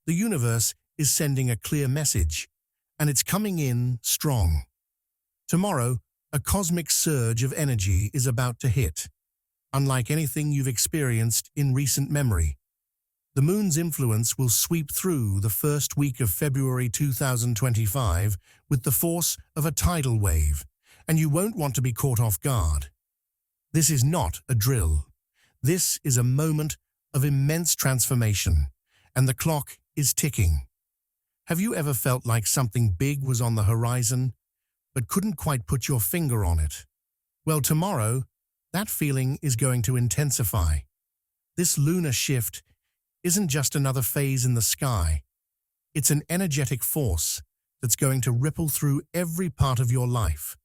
The universe is sending a clear message, and it's coming in strong. Tomorrow, a cosmic surge of energy is about to hit, unlike anything you've experienced in recent memory. The moon's influence will sweep through the first week of February 2025 with the force of a tidal wave, and you won't want to be caught off guard. This is not a drill. This is a moment of immense transformation, and the clock is ticking. Have you ever felt like something big was on the horizon, but couldn't quite put your finger on it? Well, tomorrow, that feeling is going to intensify. This lunar shift isn't just another phase in the sky. It's an energetic force that's going to ripple through every part of your life.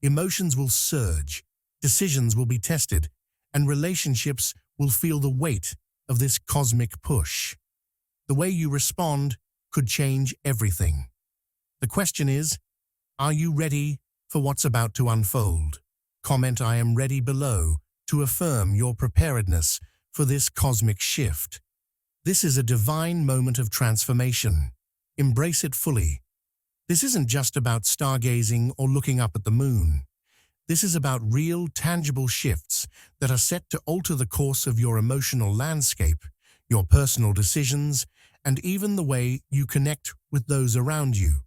Emotions will surge, decisions will be tested, and relationships will feel the weight of this cosmic push. The way you respond could change everything. The question is, are you ready for what's about to unfold? Comment "I am ready" below to affirm your preparedness for this cosmic shift. This is a divine moment of transformation. Embrace it fully. This isn't just about stargazing or looking up at the moon. This is about real, tangible shifts that are set to alter the course of your emotional landscape, your personal decisions, and even the way you connect with those around you.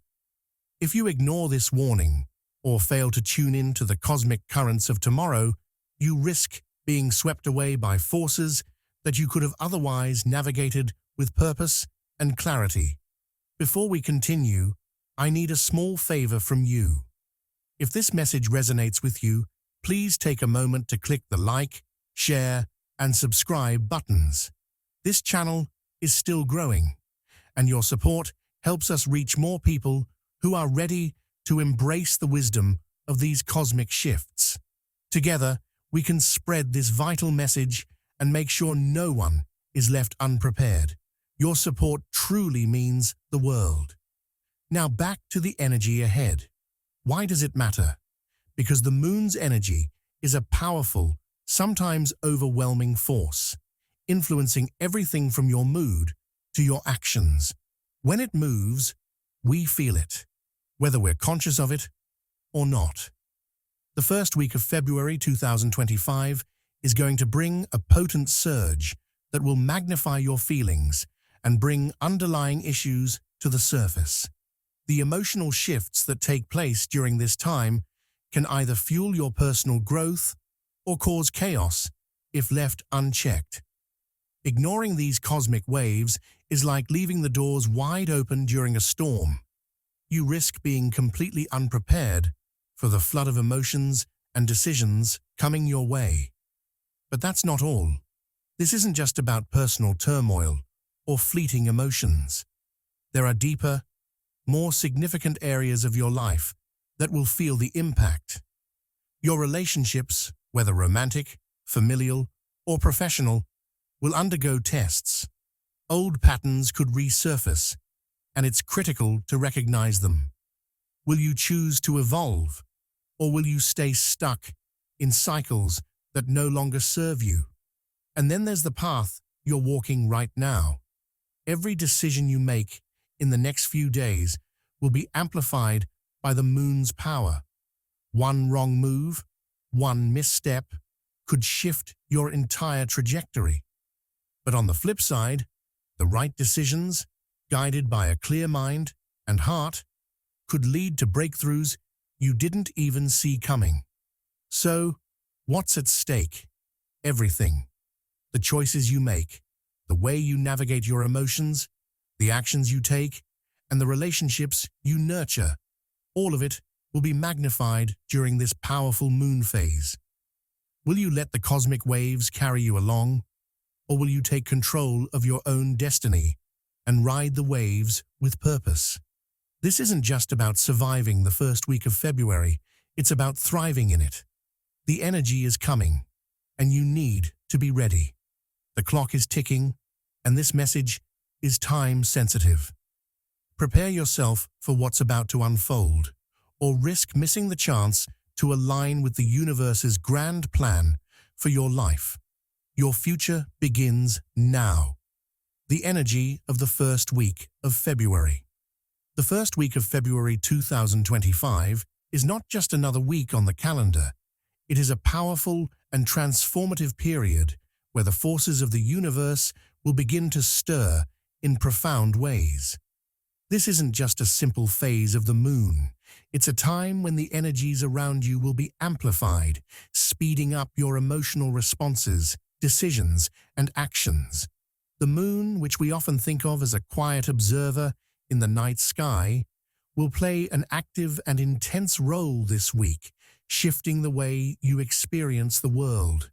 If you ignore this warning or fail to tune in to the cosmic currents of tomorrow, you risk being swept away by forces that you could have otherwise navigated with purpose and clarity. Before we continue, I need a small favor from you. If this message resonates with you, please take a moment to click the like, share, and subscribe buttons. This channel is still growing, and your support helps us reach more people who are ready to embrace the wisdom of these cosmic shifts. Together, we can spread this vital message and make sure no one is left unprepared. Your support truly means the world. Now back to the energy ahead. Why does it matter? Because the moon's energy is a powerful, sometimes overwhelming force, influencing everything from your mood to your actions. When it moves, we feel it, whether we're conscious of it or not. The first week of February 2025 is going to bring a potent surge that will magnify your feelings and bring underlying issues to the surface. The emotional shifts that take place during this time can either fuel your personal growth or cause chaos if left unchecked. Ignoring these cosmic waves is like leaving the doors wide open during a storm. You risk being completely unprepared for the flood of emotions and decisions coming your way. But that's not all. This isn't just about personal turmoil or fleeting emotions. There are deeper, more significant areas of your life that will feel the impact. Your relationships, whether romantic, familial, or professional, will undergo tests. Old patterns could resurface, and it's critical to recognize them. Will you choose to evolve, or will you stay stuck in cycles that no longer serve you? And then there's the path you're walking right now. Every decision you make in the next few days will be amplified by the moon's power. One wrong move, one misstep, could shift your entire trajectory. But on the flip side, the right decisions, guided by a clear mind and heart, could lead to breakthroughs you didn't even see coming. So, what's at stake? Everything. The choices you make, the way you navigate your emotions, the actions you take, and the relationships you nurture, all of it will be magnified during this powerful moon phase. Will you let the cosmic waves carry you along, or will you take control of your own destiny and ride the waves with purpose? This isn't just about surviving the first week of February, it's about thriving in it. The energy is coming, and you need to be ready. The clock is ticking, and this message is time-sensitive. Prepare yourself for what's about to unfold, or risk missing the chance to align with the universe's grand plan for your life. Your future begins now. The energy of the first week of February. The first week of February 2025 is not just another week on the calendar. It is a powerful and transformative period where the forces of the universe will begin to stir in profound ways. This isn't just a simple phase of the moon. It's a time when the energies around you will be amplified, speeding up your emotional responses, decisions, and actions. The moon, which we often think of as a quiet observer in the night sky, will play an active and intense role this week, shifting the way you experience the world.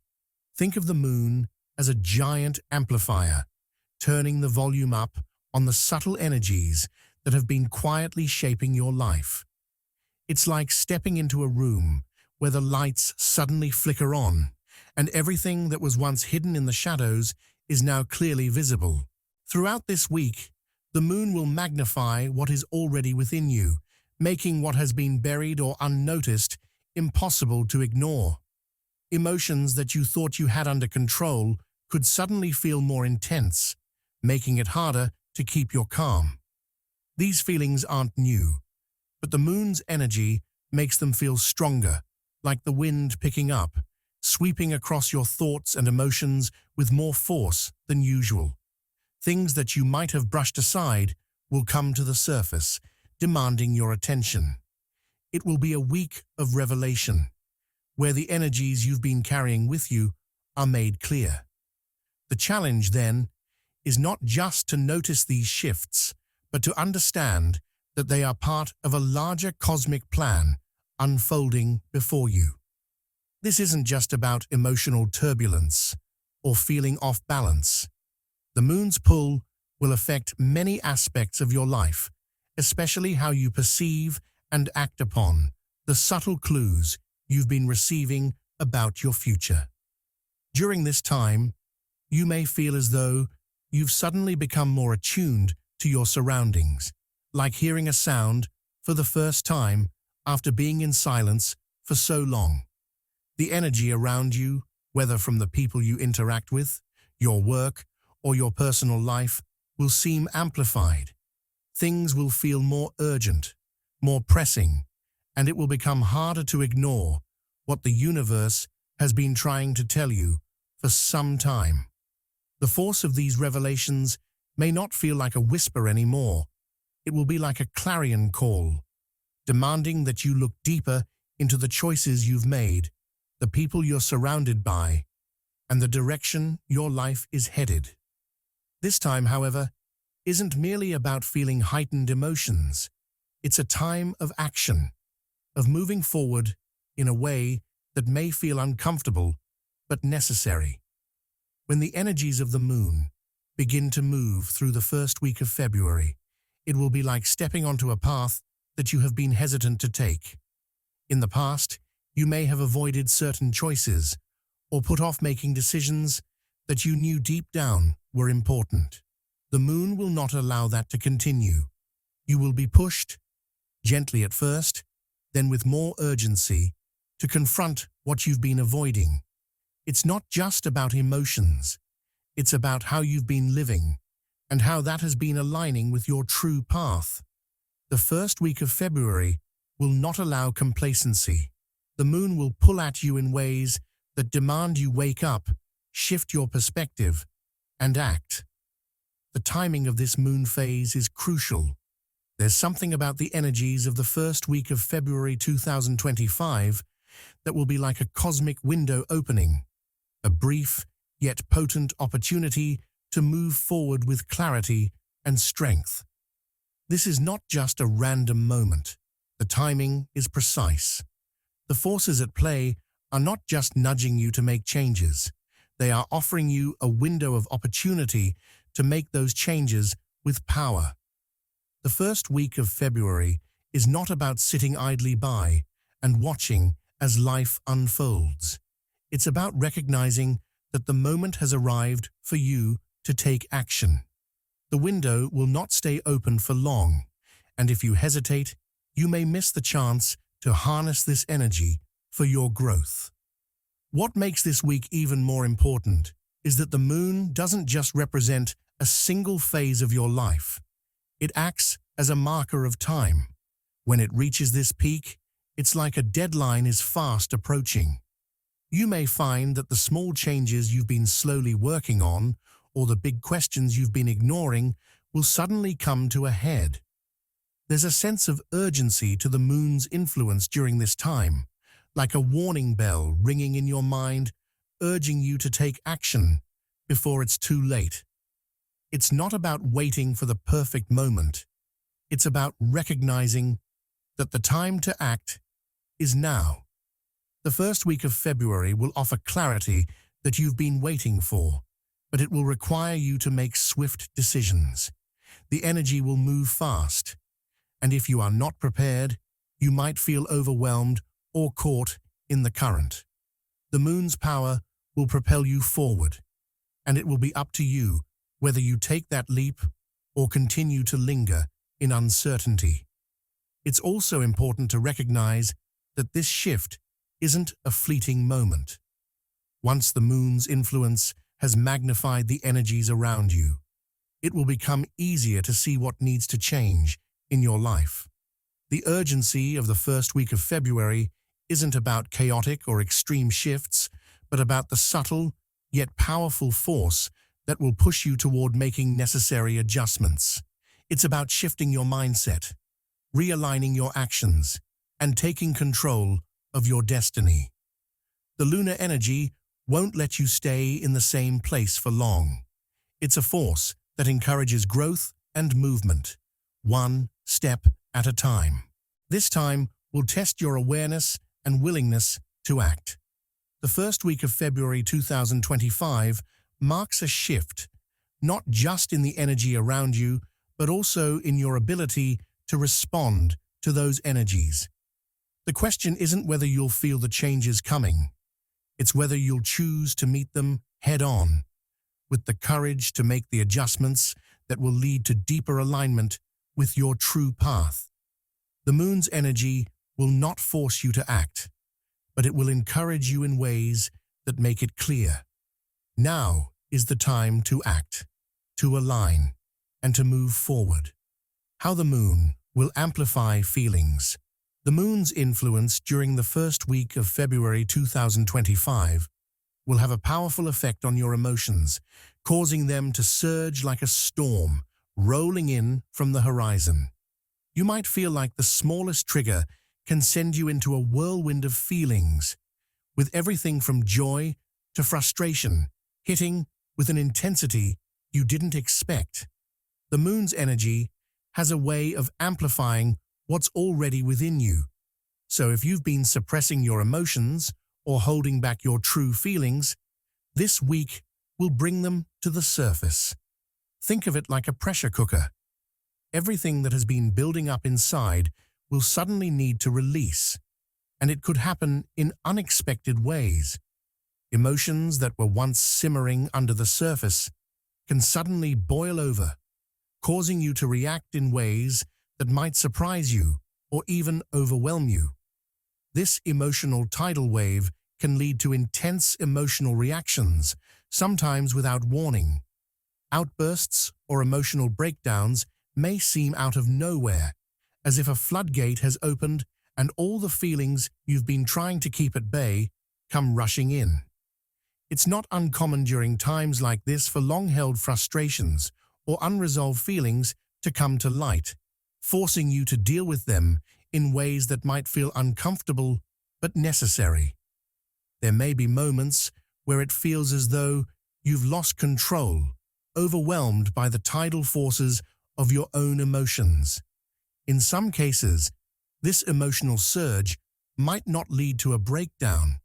Think of the moon as a giant amplifier, turning the volume up on the subtle energies that have been quietly shaping your life. It's like stepping into a room where the lights suddenly flicker on, and everything that was once hidden in the shadows is now clearly visible. Throughout this week, the moon will magnify what is already within you, making what has been buried or unnoticed impossible to ignore. Emotions that you thought you had under control could suddenly feel more intense, making it harder to keep your calm. These feelings aren't new, but the moon's energy makes them feel stronger, like the wind picking up, sweeping across your thoughts and emotions with more force than usual. Things that you might have brushed aside will come to the surface, demanding your attention. It will be a week of revelation, where the energies you've been carrying with you are made clear. The challenge, then, is not just to notice these shifts, but to understand that they are part of a larger cosmic plan unfolding before you. This isn't just about emotional turbulence or feeling off balance. The moon's pull will affect many aspects of your life, especially how you perceive and act upon the subtle clues you've been receiving about your future. During this time, you may feel as though you've suddenly become more attuned to your surroundings, like hearing a sound for the first time after being in silence for so long. The energy around you, whether from the people you interact with, your work, or your personal life, will seem amplified. Things will feel more urgent, more pressing, and it will become harder to ignore what the universe has been trying to tell you for some time. The force of these revelations may not feel like a whisper anymore. It will be like a clarion call, demanding that you look deeper into the choices you've made, the people you're surrounded by, and the direction your life is headed. This time, however, isn't merely about feeling heightened emotions. It's a time of action, of moving forward in a way that may feel uncomfortable but necessary. When the energies of the moon begin to move through the first week of February, it will be like stepping onto a path that you have been hesitant to take. In the past, you may have avoided certain choices or put off making decisions that you knew deep down were important. The moon will not allow that to continue. You will be pushed, gently at first, then with more urgency, to confront what you've been avoiding. It's not just about emotions. It's about how you've been living and how that has been aligning with your true path. The first week of February will not allow complacency. The moon will pull at you in ways that demand you wake up, shift your perspective, and act. The timing of this moon phase is crucial. There's something about the energies of the first week of February 2025 that will be like a cosmic window opening, a brief yet potent opportunity to move forward with clarity and strength. This is not just a random moment. The timing is precise. The forces at play are not just nudging you to make changes. They are offering you a window of opportunity to make those changes with power. The first week of February is not about sitting idly by and watching as life unfolds. It's about recognizing that the moment has arrived for you to take action. The window will not stay open for long, and if you hesitate, you may miss the chance to harness this energy for your growth. What makes this week even more important is that the moon doesn't just represent a single phase of your life. It acts as a marker of time. When it reaches this peak, it's like a deadline is fast approaching. You may find that the small changes you've been slowly working on, or the big questions you've been ignoring, will suddenly come to a head. There's a sense of urgency to the moon's influence during this time, like a warning bell ringing in your mind, urging you to take action before it's too late. It's not about waiting for the perfect moment. It's about recognizing that the time to act is now. The first week of February will offer clarity that you've been waiting for, but it will require you to make swift decisions. The energy will move fast, and if you are not prepared, you might feel overwhelmed or caught in the current. The moon's power will propel you forward, and it will be up to you whether you take that leap or continue to linger in uncertainty. It's also important to recognize that this shift isn't a fleeting moment. Once the moon's influence has magnified the energies around you, it will become easier to see what needs to change in your life. The urgency of the first week of February isn't about chaotic or extreme shifts, but about the subtle yet powerful force that will push you toward making necessary adjustments. It's about shifting your mindset, realigning your actions, and taking control of your destiny. The lunar energy won't let you stay in the same place for long. It's a force that encourages growth and movement, one step at a time. This time will test your awareness and willingness to act. The first week of February 2025 marks a shift, not just in the energy around you, but also in your ability to respond to those energies. The question isn't whether you'll feel the changes coming. It's whether you'll choose to meet them head-on, with the courage to make the adjustments that will lead to deeper alignment with your true path. The moon's energy will not force you to act, but it will encourage you in ways that make it clear. Now is the time to act, to align, and to move forward. How the moon will amplify feelings. The moon's influence during the first week of February 2025 will have a powerful effect on your emotions, causing them to surge like a storm, rolling in from the horizon. You might feel like the smallest trigger can send you into a whirlwind of feelings, with everything from joy to frustration hitting with an intensity you didn't expect. The moon's energy has a way of amplifying what's already within you. So if you've been suppressing your emotions or holding back your true feelings, this week will bring them to the surface. Think of it like a pressure cooker. Everything that has been building up inside will suddenly need to release, and it could happen in unexpected ways. Emotions that were once simmering under the surface can suddenly boil over, causing you to react in ways that might surprise you or even overwhelm you. This emotional tidal wave can lead to intense emotional reactions, sometimes without warning. Outbursts or emotional breakdowns may seem out of nowhere, as if a floodgate has opened and all the feelings you've been trying to keep at bay come rushing in. It's not uncommon during times like this for long-held frustrations or unresolved feelings to come to light, forcing you to deal with them in ways that might feel uncomfortable but necessary. There may be moments where it feels as though you've lost control, overwhelmed by the tidal forces of your own emotions. In some cases, this emotional surge might not lead to a breakdown,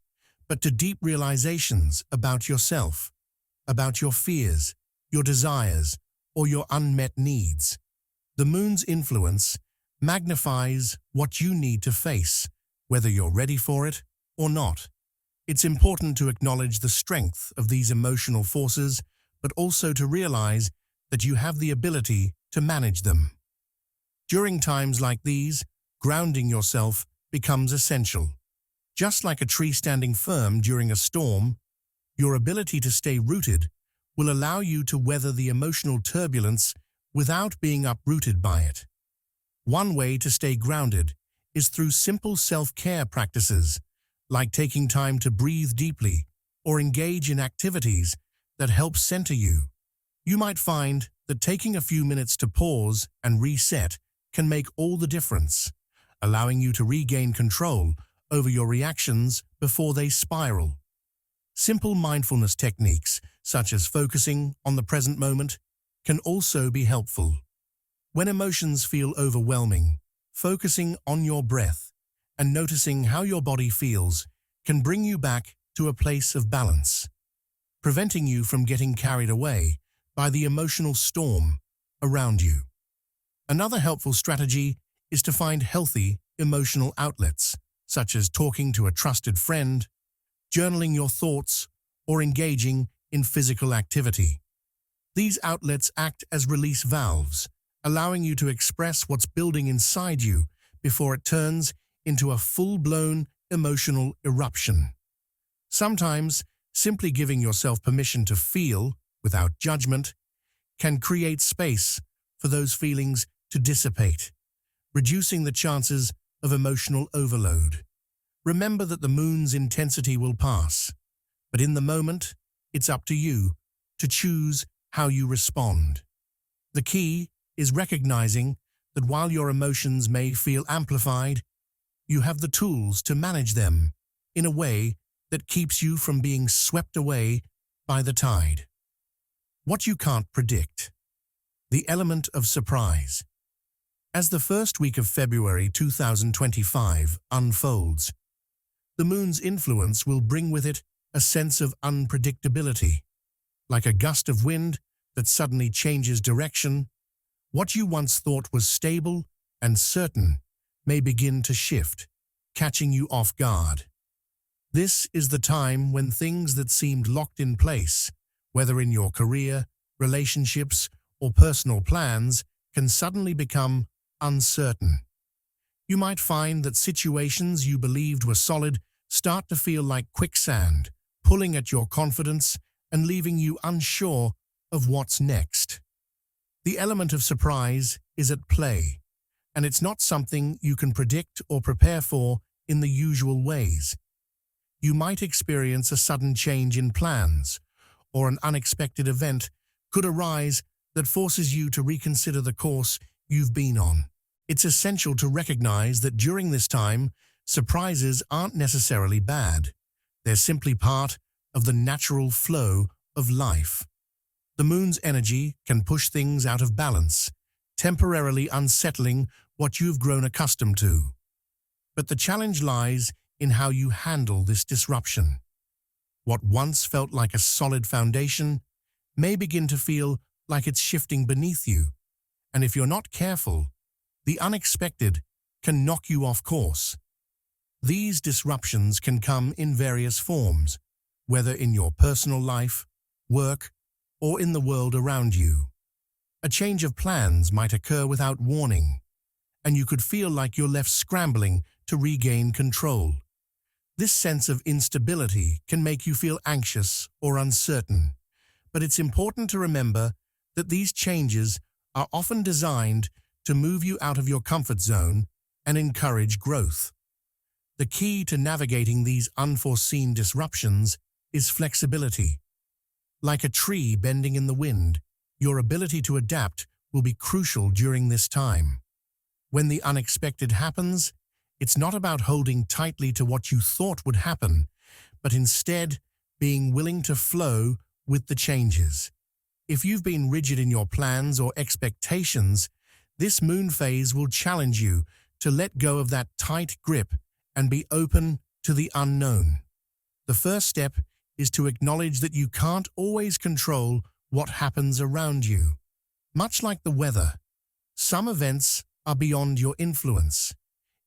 but to deep realizations about yourself, about your fears, your desires, or your unmet needs. The moon's influence magnifies what you need to face, whether you're ready for it or not. It's important to acknowledge the strength of these emotional forces, but also to realize that you have the ability to manage them. During times like these, grounding yourself becomes essential. Just like a tree standing firm during a storm, your ability to stay rooted will allow you to weather the emotional turbulence without being uprooted by it. One way to stay grounded is through simple self-care practices, like taking time to breathe deeply or engage in activities that help center you. You might find that taking a few minutes to pause and reset can make all the difference, allowing you to regain control over your reactions before they spiral. Simple mindfulness techniques, such as focusing on the present moment, can also be helpful. When emotions feel overwhelming, focusing on your breath and noticing how your body feels can bring you back to a place of balance, preventing you from getting carried away by the emotional storm around you. Another helpful strategy is to find healthy emotional outlets, such as talking to a trusted friend, journaling your thoughts, or engaging in physical activity. These outlets act as release valves, allowing you to express what's building inside you before it turns into a full-blown emotional eruption. Sometimes, simply giving yourself permission to feel, without judgment, can create space for those feelings to dissipate, reducing the chances of emotional overload. Remember that the moon's intensity will pass, but in the moment, it's up to you to choose how you respond. The key is recognizing that while your emotions may feel amplified, you have the tools to manage them in a way that keeps you from being swept away by the tide. What you can't predict. The element of surprise. As the first week of February 2025 unfolds, the moon's influence will bring with it a sense of unpredictability. Like a gust of wind that suddenly changes direction, what you once thought was stable and certain may begin to shift, catching you off guard. This is the time when things that seemed locked in place, whether in your career, relationships, or personal plans, can suddenly become uncertain. You might find that situations you believed were solid start to feel like quicksand, pulling at your confidence and leaving you unsure of what's next. The element of surprise is at play, and it's not something you can predict or prepare for in the usual ways. You might experience a sudden change in plans, or an unexpected event could arise that forces you to reconsider the course you've been on. It's essential to recognize that during this time, surprises aren't necessarily bad. They're simply part of the natural flow of life. The moon's energy can push things out of balance, temporarily unsettling what you've grown accustomed to. But the challenge lies in how you handle this disruption. What once felt like a solid foundation may begin to feel like it's shifting beneath you, and if you're not careful, the unexpected can knock you off course. These disruptions can come in various forms, whether in your personal life, work, or in the world around you. A change of plans might occur without warning, and you could feel like you're left scrambling to regain control. This sense of instability can make you feel anxious or uncertain, but it's important to remember that these changes are often designed to move you out of your comfort zone and encourage growth. The key to navigating these unforeseen disruptions is flexibility. Like a tree bending in the wind, your ability to adapt will be crucial during this time. When the unexpected happens, it's not about holding tightly to what you thought would happen, but instead being willing to flow with the changes. If you've been rigid in your plans or expectations, this moon phase will challenge you to let go of that tight grip and be open to the unknown. The first step is to acknowledge that you can't always control what happens around you. Much like the weather, some events are beyond your influence.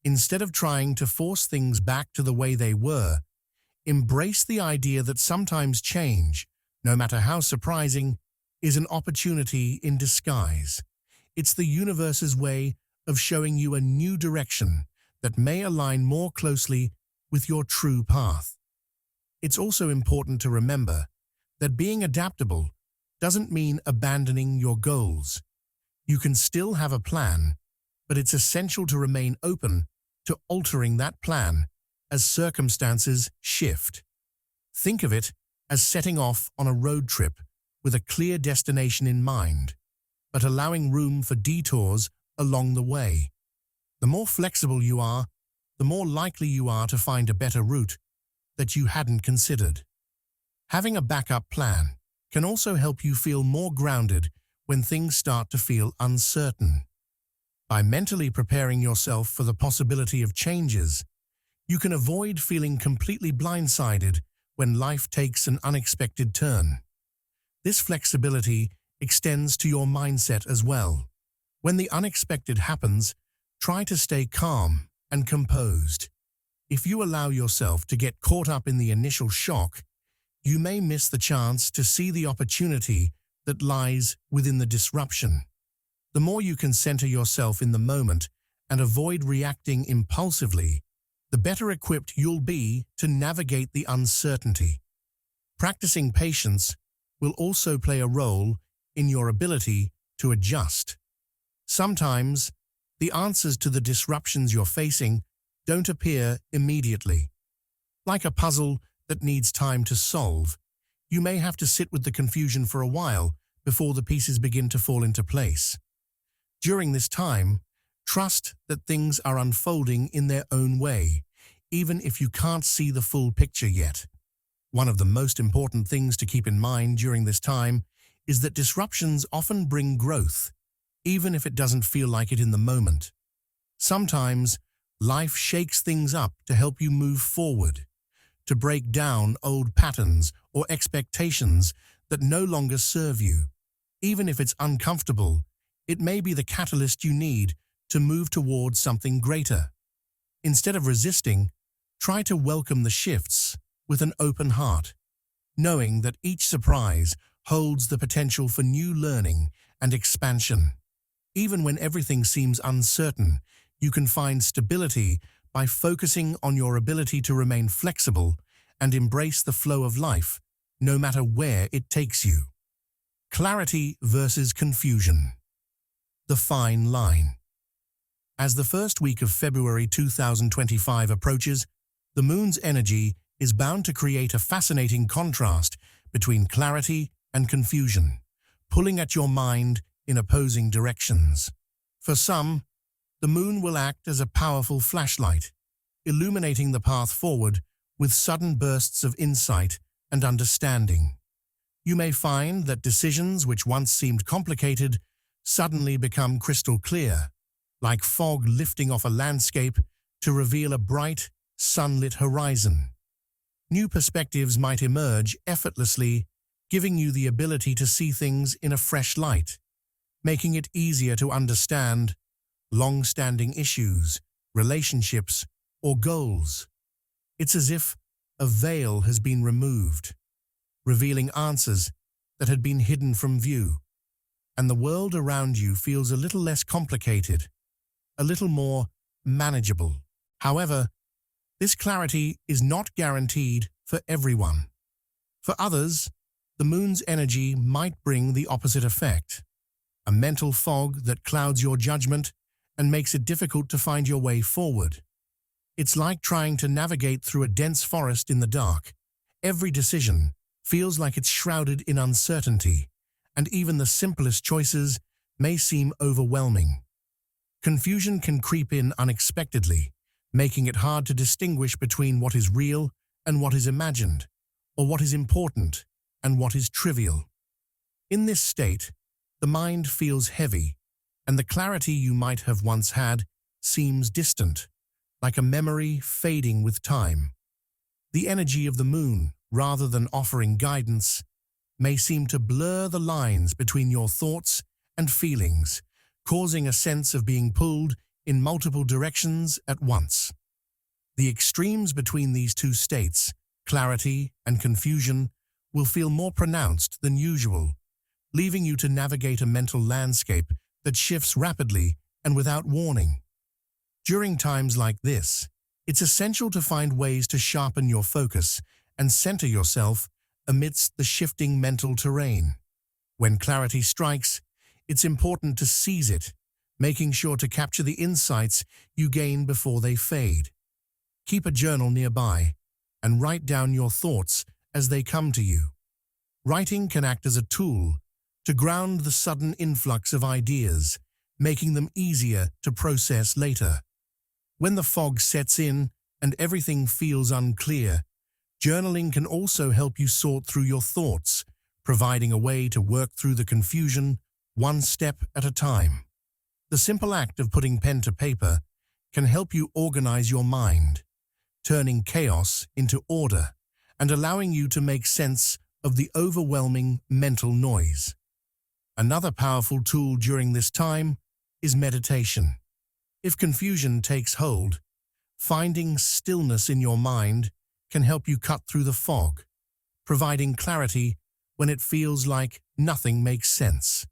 Instead of trying to force things back to the way they were, embrace the idea that sometimes change, no matter how surprising, is an opportunity in disguise. It's the universe's way of showing you a new direction that may align more closely with your true path. It's also important to remember that being adaptable doesn't mean abandoning your goals. You can still have a plan, but it's essential to remain open to altering that plan as circumstances shift. Think of it as setting off on a road trip with a clear destination in mind, but allowing room for detours along the way. The more flexible you are, the more likely you are to find a better route that you hadn't considered. Having a backup plan can also help you feel more grounded when things start to feel uncertain. By mentally preparing yourself for the possibility of changes, you can avoid feeling completely blindsided when life takes an unexpected turn. This flexibility extends to your mindset as well. When the unexpected happens, try to stay calm and composed. If you allow yourself to get caught up in the initial shock, you may miss the chance to see the opportunity that lies within the disruption. The more you can center yourself in the moment and avoid reacting impulsively, the better equipped you'll be to navigate the uncertainty. Practicing patience will also play a role in your ability to adjust. Sometimes, the answers to the disruptions you're facing don't appear immediately. Like a puzzle that needs time to solve, you may have to sit with the confusion for a while before the pieces begin to fall into place. During this time, trust that things are unfolding in their own way, even if you can't see the full picture yet. One of the most important things to keep in mind during this time is that disruptions often bring growth, even if it doesn't feel like it in the moment. Sometimes, life shakes things up to help you move forward, to break down old patterns or expectations that no longer serve you. Even if it's uncomfortable, it may be the catalyst you need to move towards something greater. Instead of resisting, try to welcome the shifts with an open heart, knowing that each surprise holds the potential for new learning and expansion. Even when everything seems uncertain, you can find stability by focusing on your ability to remain flexible and embrace the flow of life, no matter where it takes you. Clarity versus confusion. The fine line. As the first week of February 2025 approaches, the moon's energy is bound to create a fascinating contrast between clarity and confusion, pulling at your mind in opposing directions. For some, the moon will act as a powerful flashlight, illuminating the path forward with sudden bursts of insight and understanding. You may find that decisions which once seemed complicated suddenly become crystal clear, like fog lifting off a landscape to reveal a bright, sunlit horizon. New perspectives might emerge effortlessly, giving you the ability to see things in a fresh light, making it easier to understand long-standing issues, relationships, or goals. It's as if a veil has been removed, revealing answers that had been hidden from view, and the world around you feels a little less complicated, a little more manageable. However, this clarity is not guaranteed for everyone. For others, the moon's energy might bring the opposite effect, a mental fog that clouds your judgment and makes it difficult to find your way forward. It's like trying to navigate through a dense forest in the dark. Every decision feels like it's shrouded in uncertainty, and even the simplest choices may seem overwhelming. Confusion can creep in unexpectedly, making it hard to distinguish between what is real and what is imagined, or what is important and what is trivial. In this state, the mind feels heavy, and the clarity you might have once had seems distant, like a memory fading with time. The energy of the moon, rather than offering guidance, may seem to blur the lines between your thoughts and feelings, causing a sense of being pulled in multiple directions at once. The extremes between these two states, clarity and confusion, will feel more pronounced than usual, leaving you to navigate a mental landscape that shifts rapidly and without warning. During times like this, it's essential to find ways to sharpen your focus and center yourself amidst the shifting mental terrain. When clarity strikes, it's important to seize it, making sure to capture the insights you gain before they fade. Keep a journal nearby and write down your thoughts as they come to you. Writing can act as a tool to ground the sudden influx of ideas, making them easier to process later. When the fog sets in and everything feels unclear, journaling can also help you sort through your thoughts, providing a way to work through the confusion one step at a time. The simple act of putting pen to paper can help you organize your mind, turning chaos into order and allowing you to make sense of the overwhelming mental noise. Another powerful tool during this time is meditation. If confusion takes hold, finding stillness in your mind can help you cut through the fog, providing clarity when it feels like nothing makes sense.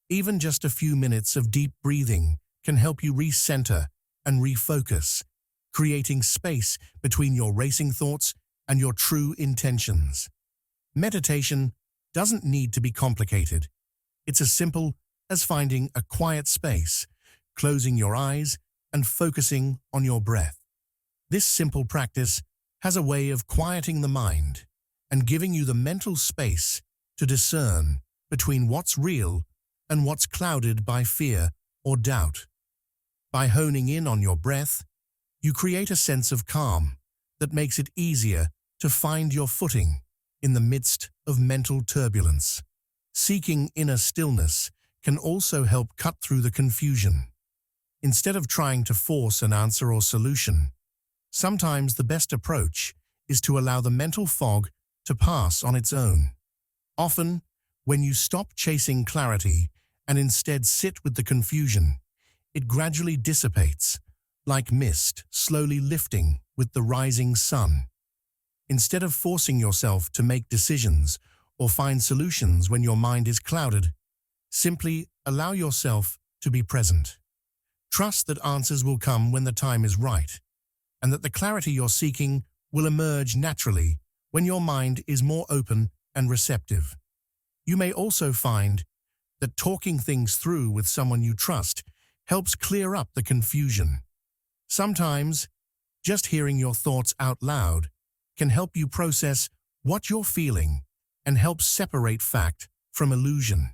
Even just a few minutes of deep breathing can help you recenter and refocus, creating space between your racing thoughts and your true intentions. Meditation doesn't need to be complicated. It's as simple as finding a quiet space, closing your eyes, and focusing on your breath. This simple practice has a way of quieting the mind and giving you the mental space to discern between what's real and what's clouded by fear or doubt. By honing in on your breath, you create a sense of calm that makes it easier to find your footing in the midst of mental turbulence. Seeking inner stillness can also help cut through the confusion. Instead of trying to force an answer or solution, sometimes the best approach is to allow the mental fog to pass on its own. Often, when you stop chasing clarity and instead sit with the confusion, it gradually dissipates, like mist slowly lifting with the rising sun. Instead of forcing yourself to make decisions or find solutions when your mind is clouded, simply allow yourself to be present. Trust that answers will come when the time is right, and that the clarity you're seeking will emerge naturally when your mind is more open and receptive. You may also find that talking things through with someone you trust helps clear up the confusion. Sometimes, just hearing your thoughts out loud can help you process what you're feeling and help separate fact from illusion.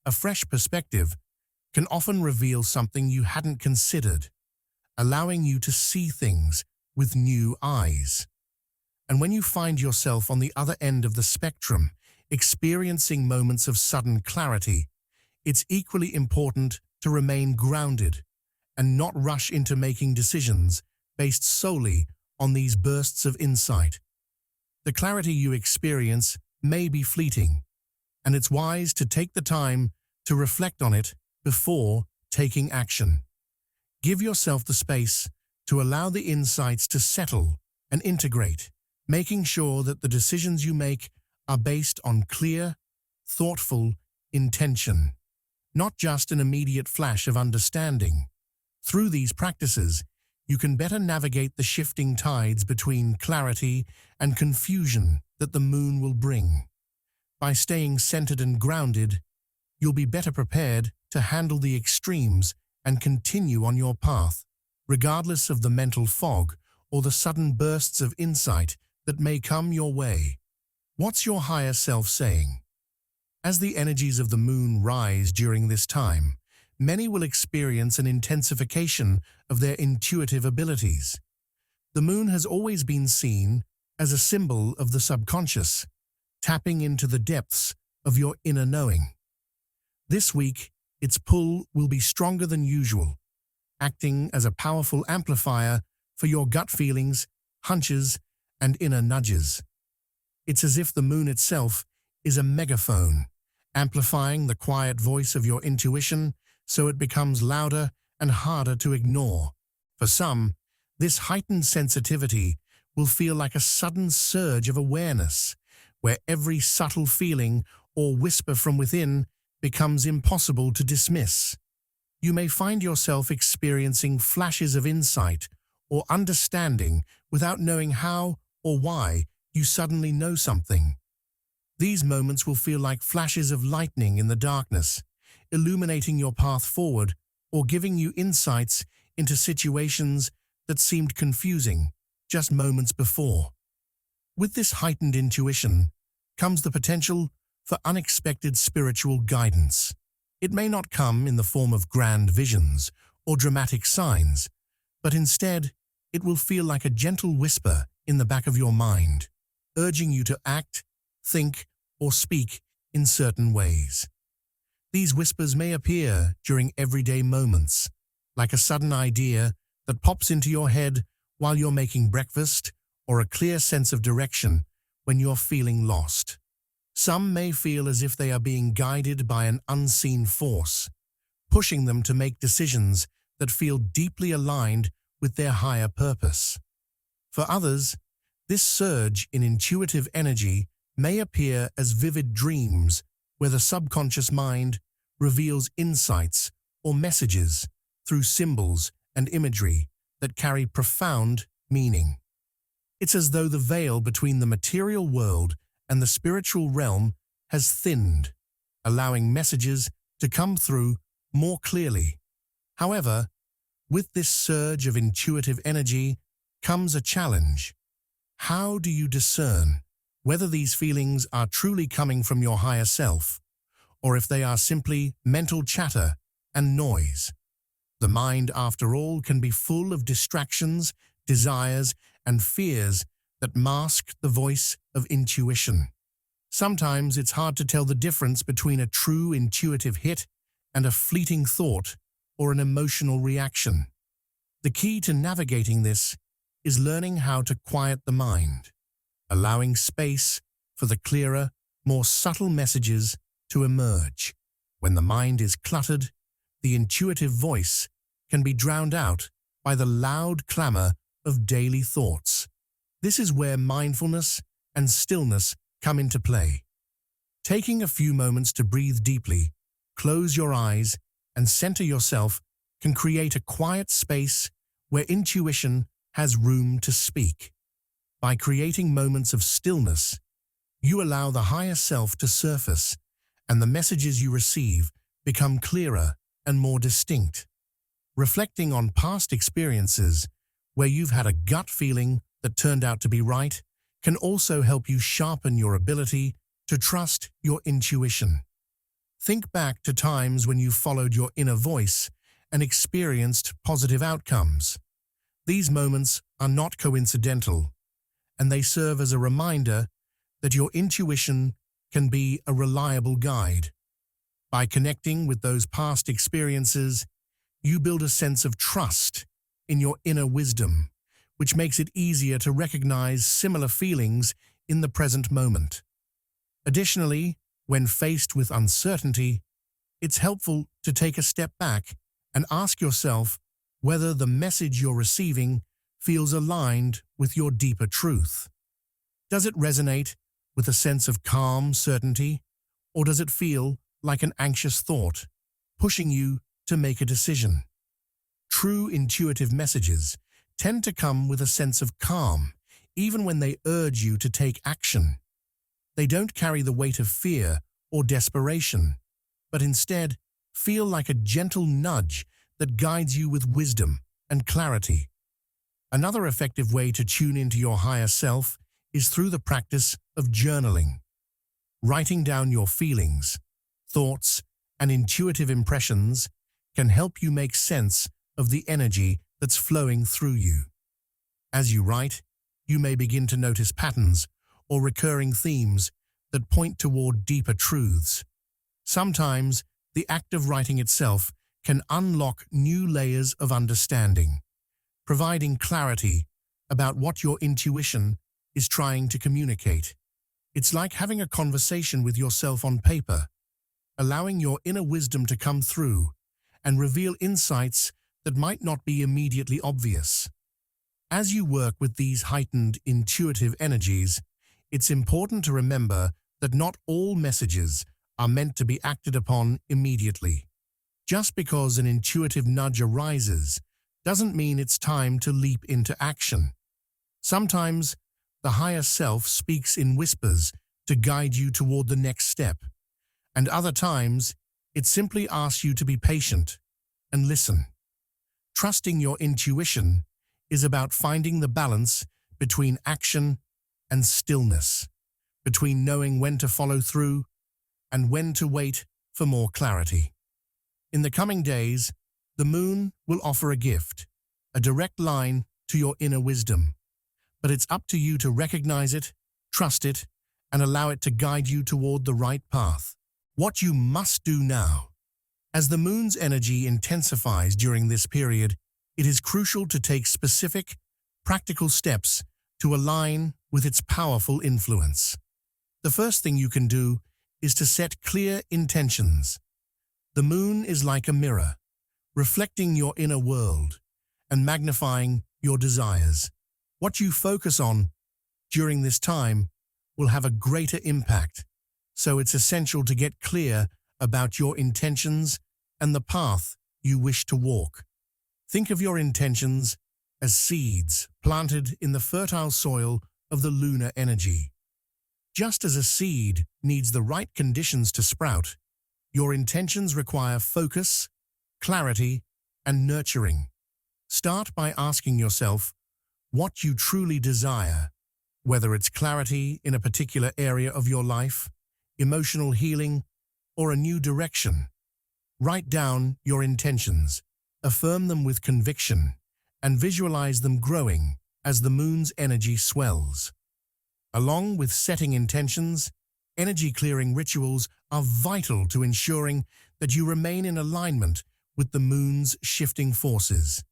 A fresh perspective can often reveal something you hadn't considered, allowing you to see things with new eyes. And when you find yourself on the other end of the spectrum, experiencing moments of sudden clarity, it's equally important to remain grounded and not rush into making decisions based solely on these bursts of insight. The clarity you experience may be fleeting, and it's wise to take the time to reflect on it before taking action. Give yourself the space to allow the insights to settle and integrate, making sure that the decisions you make are based on clear, thoughtful intention, not just an immediate flash of understanding. Through these practices, you can better navigate the shifting tides between clarity and confusion that the moon will bring. By staying centered and grounded, you'll be better prepared to handle the extremes and continue on your path, regardless of the mental fog or the sudden bursts of insight that may come your way. What's your higher self saying? As the energies of the moon rise during this time, many will experience an intensification of their intuitive abilities. The moon has always been seen as a symbol of the subconscious, tapping into the depths of your inner knowing. This week, its pull will be stronger than usual, acting as a powerful amplifier for your gut feelings, hunches, and inner nudges. It's as if the moon itself is a megaphone, amplifying the quiet voice of your intuition so it becomes louder and harder to ignore. For some, this heightened sensitivity will feel like a sudden surge of awareness, where every subtle feeling or whisper from within becomes impossible to dismiss. You may find yourself experiencing flashes of insight or understanding without knowing how or why you suddenly know something. These moments will feel like flashes of lightning in the darkness, illuminating your path forward or giving you insights into situations that seemed confusing just moments before. With this heightened intuition comes the potential for unexpected spiritual guidance. It may not come in the form of grand visions or dramatic signs, but instead, it will feel like a gentle whisper in the back of your mind, urging you to act, think, or speak in certain ways. These whispers may appear during everyday moments, like a sudden idea that pops into your head while you're making breakfast, or a clear sense of direction when you're feeling lost. Some may feel as if they are being guided by an unseen force, pushing them to make decisions that feel deeply aligned with their higher purpose. For others, this surge in intuitive energy may appear as vivid dreams where the subconscious mind reveals insights or messages through symbols and imagery that carry profound meaning. It's as though the veil between the material world and the spiritual realm has thinned, allowing messages to come through more clearly. However, with this surge of intuitive energy comes a challenge. How do you discern whether these feelings are truly coming from your higher self, or if they are simply mental chatter and noise? The mind, after all, can be full of distractions, desires, and fears that mask the voice of intuition. Sometimes it's hard to tell the difference between a true intuitive hit and a fleeting thought or an emotional reaction. The key to navigating this is learning how to quiet the mind, allowing space for the clearer, more subtle messages to emerge. When the mind is cluttered, the intuitive voice can be drowned out by the loud clamor of daily thoughts. This is where mindfulness and stillness come into play. Taking a few moments to breathe deeply, close your eyes, and center yourself can create a quiet space where intuition has room to speak. By creating moments of stillness, you allow the higher self to surface, and the messages you receive become clearer and more distinct. Reflecting on past experiences where you've had a gut feeling that turned out to be right can also help you sharpen your ability to trust your intuition. Think back to times when you followed your inner voice and experienced positive outcomes. These moments are not coincidental, and they serve as a reminder that your intuition can be a reliable guide. By connecting with those past experiences, you build a sense of trust in your inner wisdom, which makes it easier to recognize similar feelings in the present moment. Additionally, when faced with uncertainty, it's helpful to take a step back and ask yourself whether the message you're receiving feels aligned with your deeper truth. Does it resonate with a sense of calm certainty, or does it feel like an anxious thought, pushing you to make a decision? True intuitive messages tend to come with a sense of calm, even when they urge you to take action. They don't carry the weight of fear or desperation, but instead feel like a gentle nudge that guides you with wisdom and clarity. Another effective way to tune into your higher self is through the practice of journaling. Writing down your feelings, thoughts, and intuitive impressions can help you make sense of the energy that's flowing through you. As you write, you may begin to notice patterns or recurring themes that point toward deeper truths. Sometimes, the act of writing itself can unlock new layers of understanding, providing clarity about what your intuition is trying to communicate. It's like having a conversation with yourself on paper, allowing your inner wisdom to come through and reveal insights that might not be immediately obvious. As you work with these heightened intuitive energies, it's important to remember that not all messages are meant to be acted upon immediately. Just because an intuitive nudge arises doesn't mean it's time to leap into action. Sometimes, the higher self speaks in whispers to guide you toward the next step, and other times it simply asks you to be patient and listen. Trusting your intuition is about finding the balance between action and stillness, between knowing when to follow through and when to wait for more clarity. In the coming days, the moon will offer a gift, a direct line to your inner wisdom, but it's up to you to recognize it, trust it, and allow it to guide you toward the right path. What you must do now. As the moon's energy intensifies during this period, it is crucial to take specific, practical steps to align with its powerful influence. The first thing you can do is to set clear intentions. The moon is like a mirror, reflecting your inner world and magnifying your desires. What you focus on during this time will have a greater impact, so it's essential to get clear about your intentions and the path you wish to walk. Think of your intentions as seeds planted in the fertile soil of the lunar energy. Just as a seed needs the right conditions to sprout, your intentions require focus, clarity, and nurturing. Start by asking yourself what you truly desire, whether it's clarity in a particular area of your life, emotional healing, or a new direction. Write down your intentions, affirm them with conviction, and visualize them growing as the moon's energy swells. Along with setting intentions, energy-clearing rituals are vital to ensuring that you remain in alignment with the moon's shifting forces.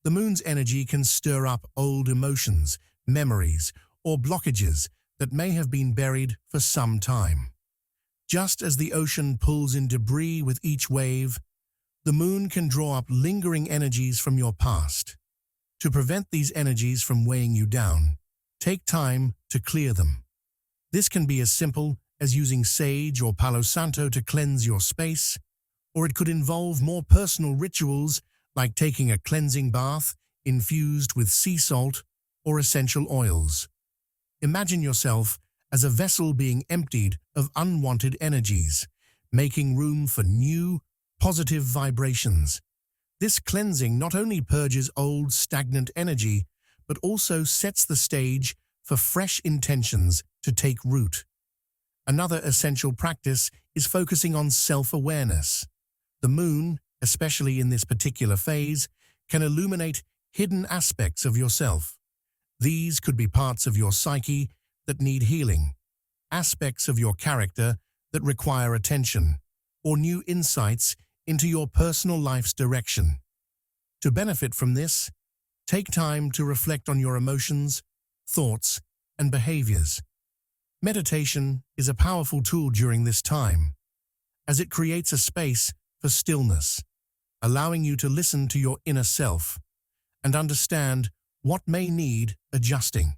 The moon's energy can stir up old emotions, memories, or blockages that may have been buried for some time. Just as the ocean pulls in debris with each wave, the moon can draw up lingering energies from your past. To prevent these energies from weighing you down, take time to clear them. This can be as simple as using sage or Palo Santo to cleanse your space, or it could involve more personal rituals like taking a cleansing bath infused with sea salt or essential oils. Imagine yourself as a vessel being emptied of unwanted energies, making room for new, positive vibrations. This cleansing not only purges old, stagnant energy, but also sets the stage for fresh intentions to take root. Another essential practice is focusing on self-awareness. The moon, especially in this particular phase, can illuminate hidden aspects of yourself. These could be parts of your psyche that need healing, aspects of your character that require attention, or new insights into your personal life's direction. To benefit from this, take time to reflect on your emotions, thoughts, and behaviors. Meditation is a powerful tool during this time, as it creates a space for stillness, allowing you to listen to your inner self and understand what may need adjusting.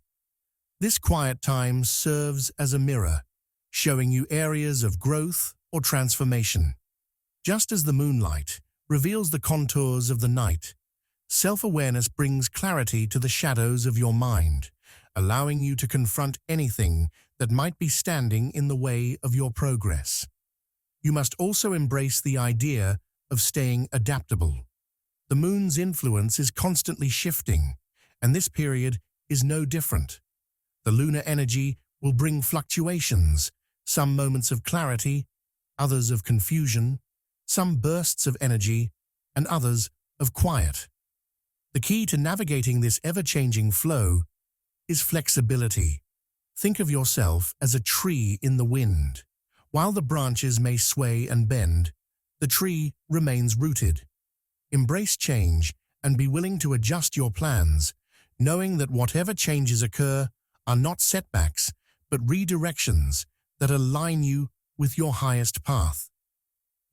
This quiet time serves as a mirror, showing you areas of growth or transformation. Just as the moonlight reveals the contours of the night, self-awareness brings clarity to the shadows of your mind, allowing you to confront anything that might be standing in the way of your progress. You must also embrace the idea of staying adaptable. The moon's influence is constantly shifting, and this period is no different. The lunar energy will bring fluctuations, some moments of clarity, others of confusion, some bursts of energy, and others of quiet. The key to navigating this ever-changing flow is flexibility. Think of yourself as a tree in the wind. While the branches may sway and bend, the tree remains rooted. Embrace change and be willing to adjust your plans, knowing that whatever changes occur are not setbacks, but redirections that align you with your highest path.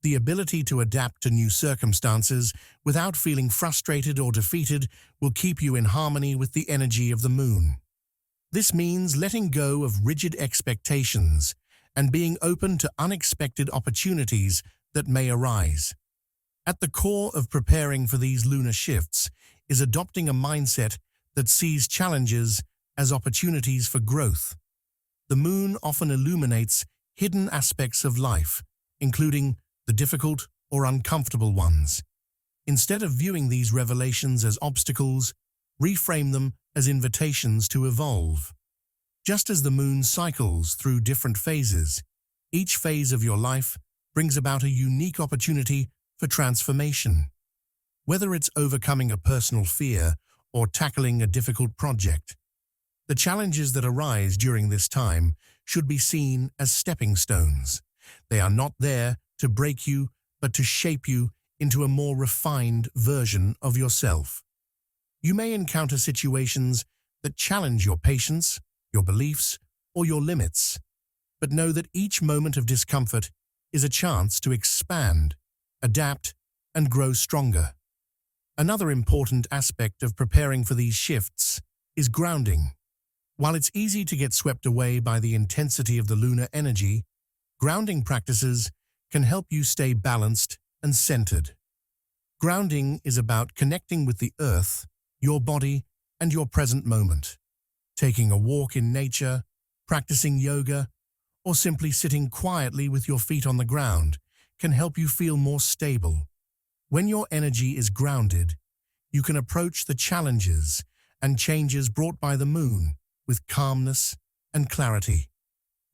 The ability to adapt to new circumstances without feeling frustrated or defeated will keep you in harmony with the energy of the moon. This means letting go of rigid expectations and being open to unexpected opportunities that may arise. At the core of preparing for these lunar shifts is adopting a mindset that sees challenges as opportunities for growth. The moon often illuminates hidden aspects of life, including the difficult or uncomfortable ones. Instead of viewing these revelations as obstacles, reframe them as invitations to evolve. Just as the moon cycles through different phases, each phase of your life brings about a unique opportunity for transformation. Whether it's overcoming a personal fear or tackling a difficult project, the challenges that arise during this time should be seen as stepping stones. They are not there to break you, but to shape you into a more refined version of yourself. You may encounter situations that challenge your patience, your beliefs, or your limits, but know that each moment of discomfort is a chance to expand, adapt, and grow stronger. Another important aspect of preparing for these shifts is grounding. While it's easy to get swept away by the intensity of the lunar energy, grounding practices can help you stay balanced and centered. Grounding is about connecting with the earth, your body, and your present moment. Taking a walk in nature, practicing yoga, or simply sitting quietly with your feet on the ground can help you feel more stable. When your energy is grounded, you can approach the challenges and changes brought by the moon with calmness and clarity.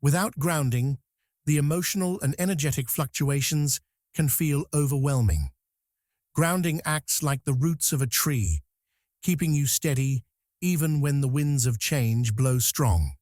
Without grounding, the emotional and energetic fluctuations can feel overwhelming. Grounding acts like the roots of a tree, keeping you steady even when the winds of change blow strong.